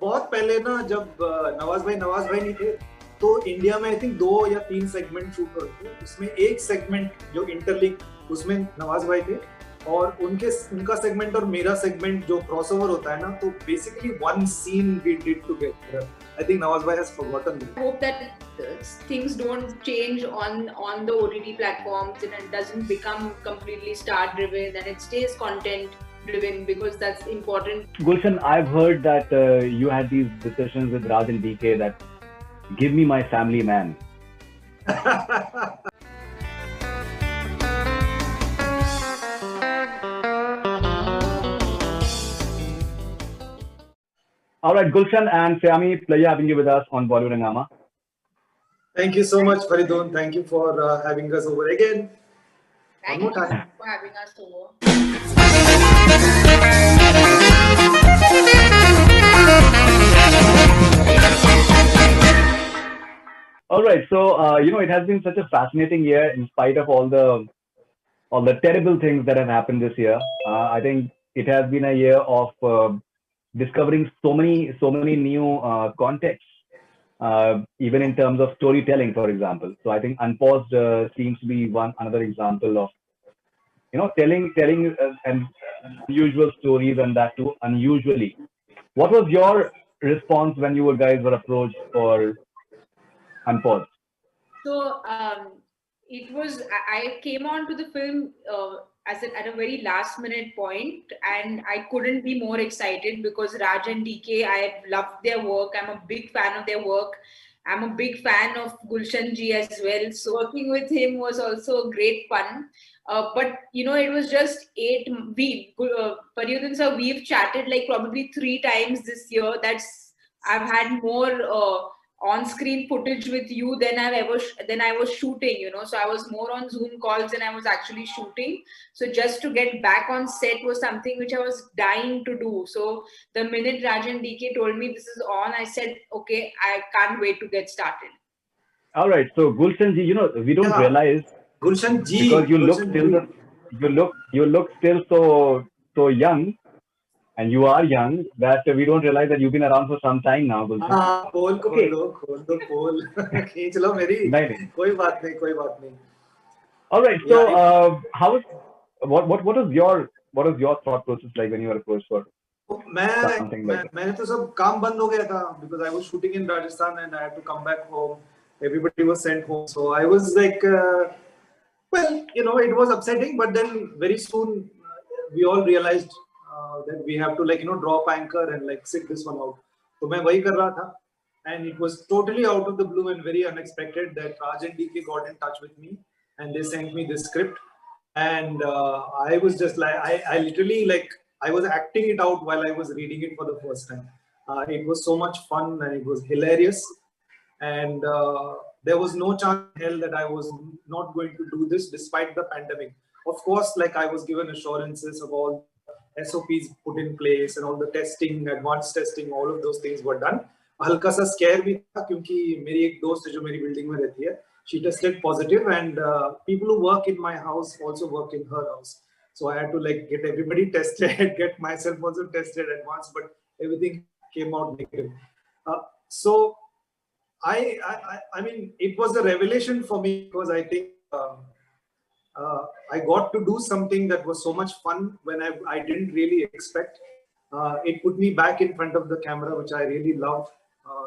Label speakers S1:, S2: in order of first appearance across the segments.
S1: बहुत पहले ना जब नवाज भाई नहीं थे तो इंडिया में आई थिंक 2 या 3 सेगमेंट शूट होते थे। उसमें एक सेगमेंट जो इंटरलिंक उसमें नवाज भाई थे और उनका सेगमेंट और मेरा सेगमेंट जो क्रॉसओवर होता है ना, तो basically one scene we did together. I think Nawaz भाई has forgotten that.
S2: I hope that things don't change on the OTT platforms and it doesn't become completely star driven and it stays content driven because that's important.
S3: Gulshan, I've heard that you had these discussions with Raj and DK that give me my family man. All right, Gulshan and Syami, pleasure having you with us on Bollywood Hungama.
S1: Thank you so much, Faridun. Thank you for having us over again.
S2: Thank you for having us over.
S3: All right, so it has been such a fascinating year in spite of all the terrible things that have happened this year. I think it has been a year of discovering so many new contexts, even in terms of storytelling, for example. So I think Unpaused seems to be another example of telling unusual stories, and that too unusually. What was your response when you guys were approached for Unpaused?
S2: So it was, I came on to the film at a very last minute point, and I couldn't be more excited because Raj and DK, I have loved their work. I'm a big fan of their work. I'm a big fan of Gulshan ji as well. So working with him was also great fun. But it was just Paryodhan sir, we've chatted like probably 3 times this year. I've had more on-screen footage with you than I was shooting. So I was more on Zoom calls than I was actually shooting. So just to get back on set was something which I was dying to do. So the minute Raj and DK told me this is on, I said, okay, I can't wait to get started.
S3: All right, so Gulshan ji, we don't realize
S1: Gulshan ji,
S3: because you look still so young. And you are young, that we don't realize that you've been around for some time now, Gulshan.
S1: पोल खोल दो पोल खींच लो मेरी कोई बात नहीं.
S3: All right, so what was your thought process like when you were approached for something like that?
S1: मैंने तो सब काम बंद हो गया था because I was shooting in Rajasthan and I had to come back home. Everybody was sent home, so I was like, it was upsetting, but then very soon we all realized that we have to drop anchor and sit this one out. So मैं वही कर रहा था, and it was totally out of the blue and very unexpected that Raj and DK got in touch with me and they sent me this script, and I was just like, I literally I was acting it out while I was reading it for the first time. It was so much fun and it was hilarious, and there was no chance in hell that I was not going to do this despite the pandemic. Of course, I was given assurances of all SOPs put in place and all the testing, advanced testing, all of those things were done. हल्का सा scare भी था क्योंकि मेरी एक दोस्त है जो मेरी बिल्डिंग में रहती है, she tested positive, and people who work in my house also work in her house. So I had to get everybody tested, get myself also tested at once, but everything came out negative. So I mean, it was a revelation for me because I think I got to do something that was so much fun when I didn't really expect. It put me back in front of the camera, which I really love.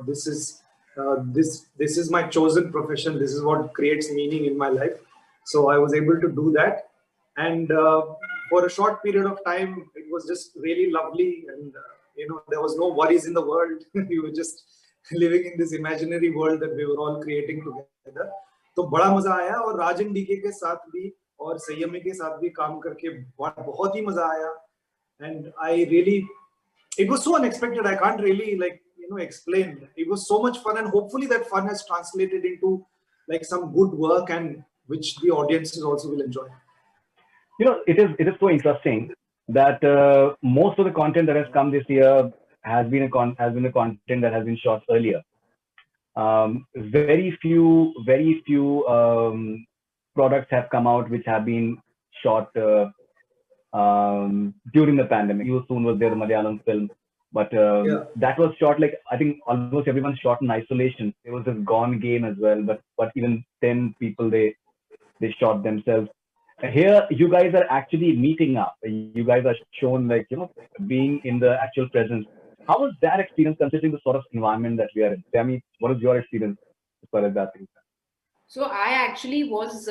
S1: This is my chosen profession. This is what creates meaning in my life. So I was able to do that, and for a short period of time, it was just really lovely, and there was no worries in the world. We were just living in this imaginary world that we were all creating together. तो बड़ा मजा आया, और राजन DK के साथ भी और संयमी के साथ भी काम करके बहुत ही मजा आया, and it was so unexpected. I can't really explain. It was so much fun, and hopefully that fun has translated into some good work, and which the audiences also will enjoy.
S3: It is so interesting that most of the content that has come this year has been a content that has been shot earlier. Very few products have come out which have been shot during the pandemic. You Soon was there, the Malayalam film, But
S1: Yeah.
S3: that was shot like, I think almost everyone shot in isolation. There was this Gone game as well, but even 10 people they shot themselves. Here, you guys are actually meeting up. You guys are shown like, being in the actual presence. How was that experience considering the sort of environment that we are in? Sammy, what is your experience as far as that thing?
S2: So I actually was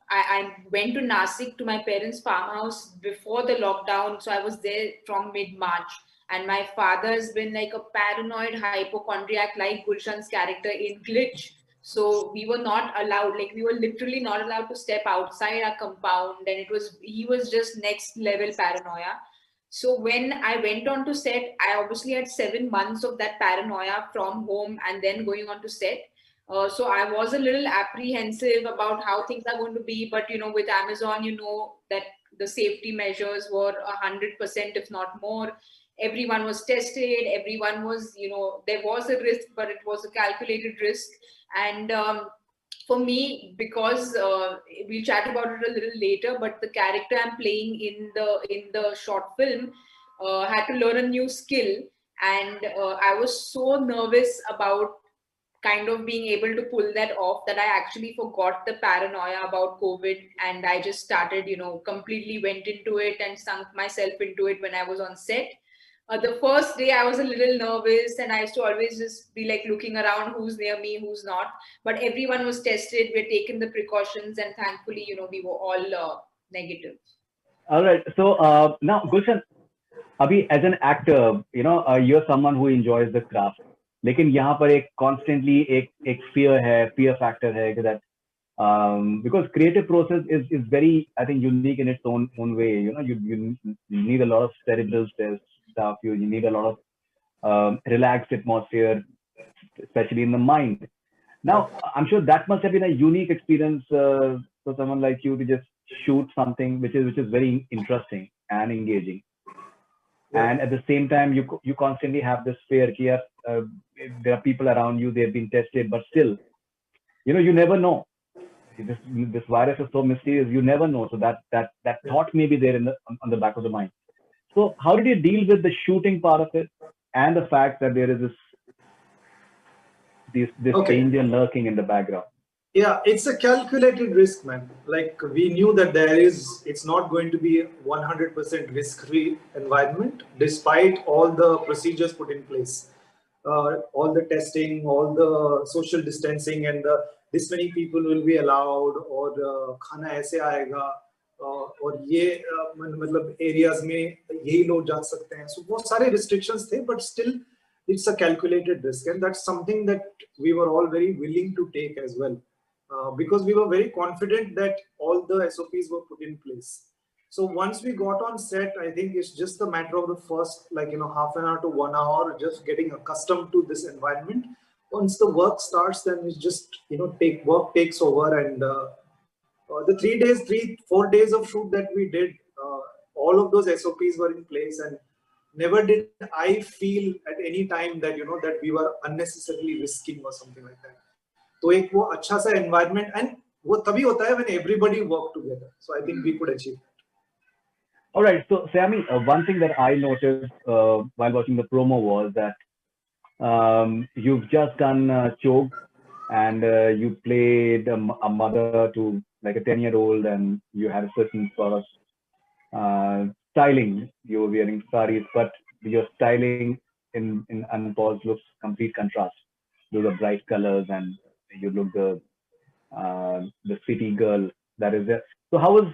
S2: I went to Nasik to my parents' farmhouse before the lockdown. So I was there from mid-March. And my father has been like a paranoid hypochondriac like Gulshan's character in Glitch. So we were not allowed, like we were literally not allowed to step outside our compound. And he was just next level paranoia. So when I went on to set, I obviously had 7 months of that paranoia from home and then going on to set. So I was a little apprehensive about how things are going to be, but with Amazon, that the safety measures were 100%, if not more. Everyone was tested. Everyone was, there was a risk, but it was a calculated risk. And for me, because we'll chat about it a little later, but the character I'm playing in the short film had to learn a new skill, and I was so nervous about kind of being able to pull that off that I actually forgot the paranoia about COVID, and I just started, completely went into it and sunk myself into it when I was on set. The first day I was a little nervous and I used to always just be like looking around who's near me, who's not. But everyone was tested, we're taking the precautions, and thankfully, we were all negative.
S3: All right. So now, Gulshan, Abhi, as an actor, you're someone who enjoys the craft. लेकिन यहाँ पर एक constantly एक fear factor है that because creative process is very, I think, unique in its own way. You need a lot of cerebral stuff. You need a lot of relaxed atmosphere, especially in the mind. Now, I'm sure that must have been a unique experience for someone like you to just shoot something which is very interesting and engaging. Yeah. And at the same time, you constantly have this fear here. There are people around you, they've been tested, but still, you never know. This virus is so mysterious, you never know. So that thought may be there on the back of the mind. So how did you deal with the shooting part of it and the fact that there is this danger lurking in the background?
S1: Yeah, it's a calculated risk, man. Like we knew that it's not going to be 100% risk-free environment, despite all the procedures put in place, all the testing, all the social distancing, and this many people will be allowed, or खाना ऐसे आएगा, और ये मतलब areas में यही लोग जा सकते हैं. So बहुत सारे restrictions थे, but still it's a calculated risk, and that's something that we were all very willing to take as well. Because we were very confident that all the SOPs were put in place. So once we got on set, I think it's just a matter of the first, half an hour to 1 hour, just getting accustomed to this environment. Once the work starts, then it's just, work takes over. And the 4 days of shoot that we did, all of those SOPs were in place, and never did I feel at any time that, that we were unnecessarily risking or something like that. तो एक वो अच्छा सा environment, and वो तभी होता है when everybody work together. So I think we could achieve that.
S3: All right. So Sammy, one thing that I noticed while watching the promo was that you've just done Chog, and you played a mother to like a 10-year-old, and you had a certain sort of styling. You were wearing saris, but your styling in Unpaused looks complete contrast. Those are bright colors, and you look the city girl that is there. So how was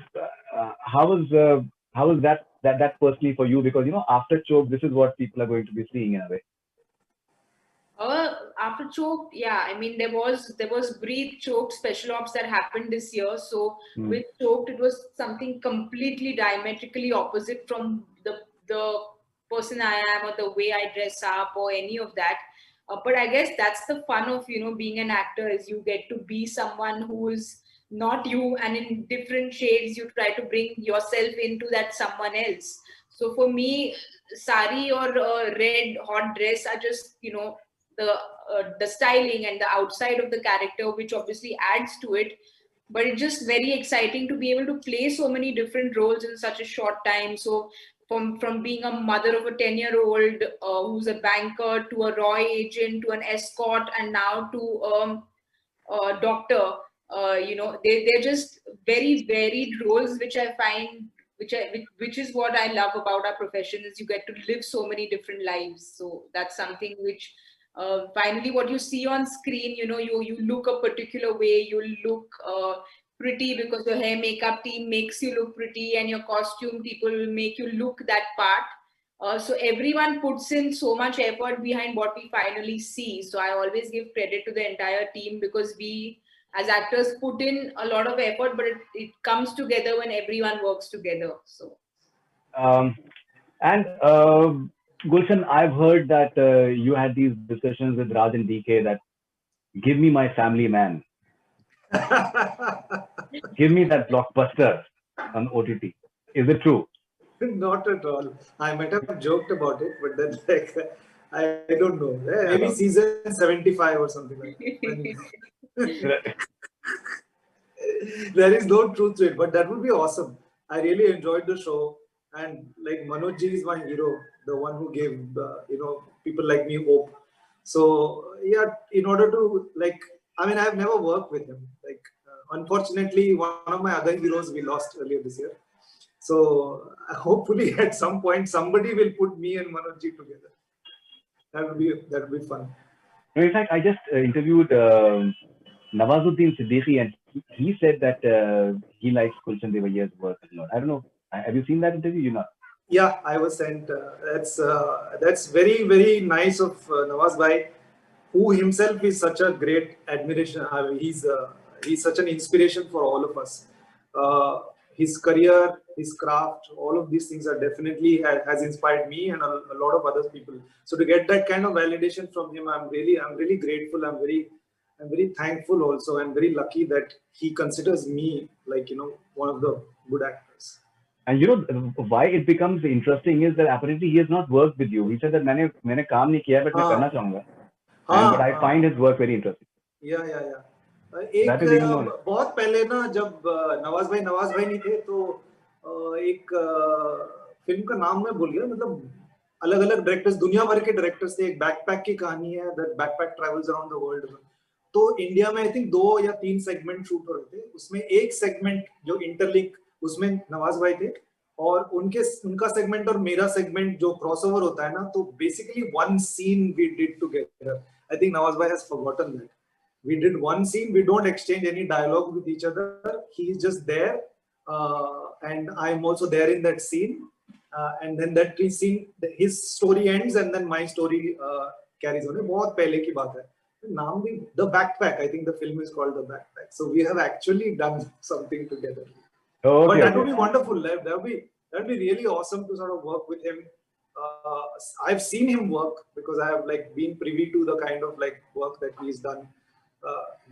S3: that personally for you? Because after Chog, this is what people are going to be seeing in a way.
S2: After Choked, yeah, I mean there was Breathe, Choked, Special Ops that happened this year. So with Choked, it was something completely diametrically opposite from the person I am, or the way I dress up, or any of that. But I guess that's the fun of being an actor, is you get to be someone who is not you, and in different shades you try to bring yourself into that someone else. So for me, sari or red hot dress are just the styling and the outside of the character, which obviously adds to it. But it's just very exciting to be able to play so many different roles in such a short time. So from being a mother of a 10-year-old who's a banker, to a Roy agent, to an escort, and now to a doctor. They're just very varied roles, which I find, which is what I love about our profession, is you get to live so many different lives. So that's something which finally what you see on screen, you look a particular way, you look pretty because your hair makeup team makes you look pretty, and your costume people will make you look that part. So everyone puts in so much effort behind what we finally see. So I always give credit to the entire team, because we as actors put in a lot of effort, but it comes together when everyone works together. So
S3: And Gulshan, I've heard that you had these discussions with Raj and DK that give me my family man, give me that blockbuster on OTT. Is it true?
S1: Not at all. I might have joked about it, but then like I don't know. Maybe season 75 or something like that. There is no truth to it, but that would be awesome. I really enjoyed the show, and like Manoj ji is my hero, the one who gave people like me hope. So yeah, in order to I have never worked with him. Unfortunately, one of my other heroes we lost earlier this year. So hopefully at some point somebody will put me and Manoj ji together. That would be fun.
S3: In fact, I just interviewed Nawazuddin Siddiqui, and he said that he likes Gulshan Devaiyar's work a lot. I don't know. Have you seen that interview? You know?
S1: Yeah, I was sent. That's very, very nice of Nawaz bhai, who himself is such a great admiration. He's such an inspiration for all of us. His career, his craft, all of these things are definitely has inspired me and a lot of other people. So to get that kind of validation from him, I'm really grateful. I'm very thankful also, and very lucky that he considers me one of the good actors.
S3: And why it becomes interesting is that apparently he has not worked with you. He said that मैंने काम नहीं किया, but मैं करना चाहूँगा. But I find his work very interesting.
S1: Yeah. एक बहुत पहले ना जब नवाज भाई नहीं थे तो एक फिल्म का नाम मैं भूल गया, मतलब अलग अलग डायरेक्टर्स, दुनिया भर के डायरेक्टर्स थे. एक बैकपैक की कहानी है, that backpack travels around the world. तो इंडिया में आई थिंक 2 या 3 सेगमेंट शूट हो रहे थे. उसमें एक सेगमेंट जो इंटरलिंक, उसमें नवाज भाई थे, और उनका सेगमेंट और मेरा सेगमेंट जो क्रॉसओवर होता है ना, तो basically one scene we did together. I think Nawaz भाई has forgotten that. We did one scene. We don't exchange any dialogue with each other. He is just there, and I'm also there in that scene. And then that scene, his story ends, and then my story carries on. बहुत पहले की बात है. नाम भी The Backpack. I think the film is called The Backpack. So we have actually done something together.
S3: Okay,
S1: but that would be wonderful. That would be really awesome to sort of work with him. I've seen him work because I have been privy to the kind of work that he's done.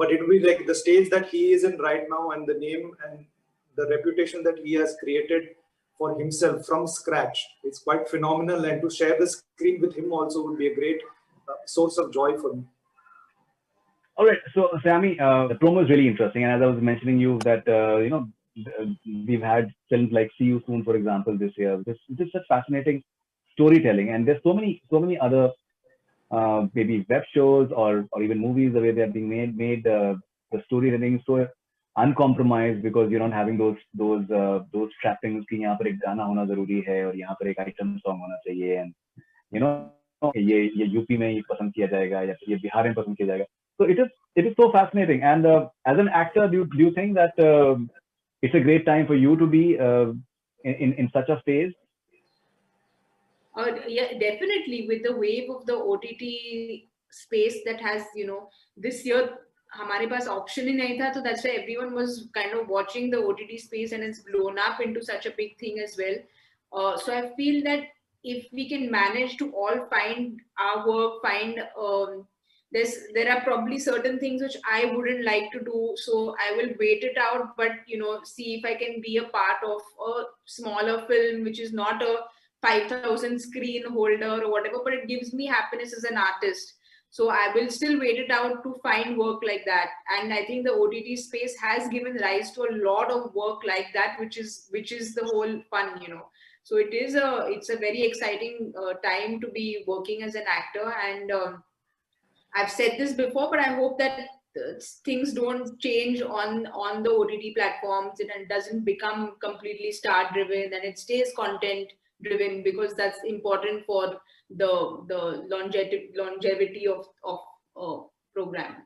S1: But it will be the stage that he is in right now, and the name and the reputation that he has created for himself from scratch. It's quite phenomenal, and to share the screen with him also would be a great source of joy for me.
S3: All right, so Sammy, the promo is really interesting, and as I was mentioning you that we've had films like See You Soon, for example, this year. This is such fascinating storytelling, and there's so many other maybe web shows or even movies, the way they are being made the storytelling is so uncompromised, because you're not having those trappings कि यहाँ पर एक गाना होना जरूरी है और यहाँ पर एक item song होना चाहिए, and ये यूपी में ये पसंद किया जाएगा या फिर ये बिहार में पसंद किया जाएगा. So it is so fascinating. And as an actor, do you think that it's a great time for you to be in such a phase?
S2: Yeah, definitely. With the wave of the OTT space that has, this year हमारे पास option ही नहीं था, so that's why everyone was kind of watching the OTT space, and it's blown up into such a big thing as well. So I feel that if we can manage to all find our work, there are probably certain things which I wouldn't like to do, so I will wait it out, but see if I can be a part of a smaller film which is not a 5,000 screen holder or whatever, but it gives me happiness as an artist. So I will still wait it out to find work like that. And I think the OTT space has given rise to a lot of work like that, which is the whole fun, So it's a very exciting time to be working as an actor, and I've said this before, but I hope that things don't change on the OTT platforms and doesn't become completely star driven, and it stays content driven, because that's important for the longevity of program.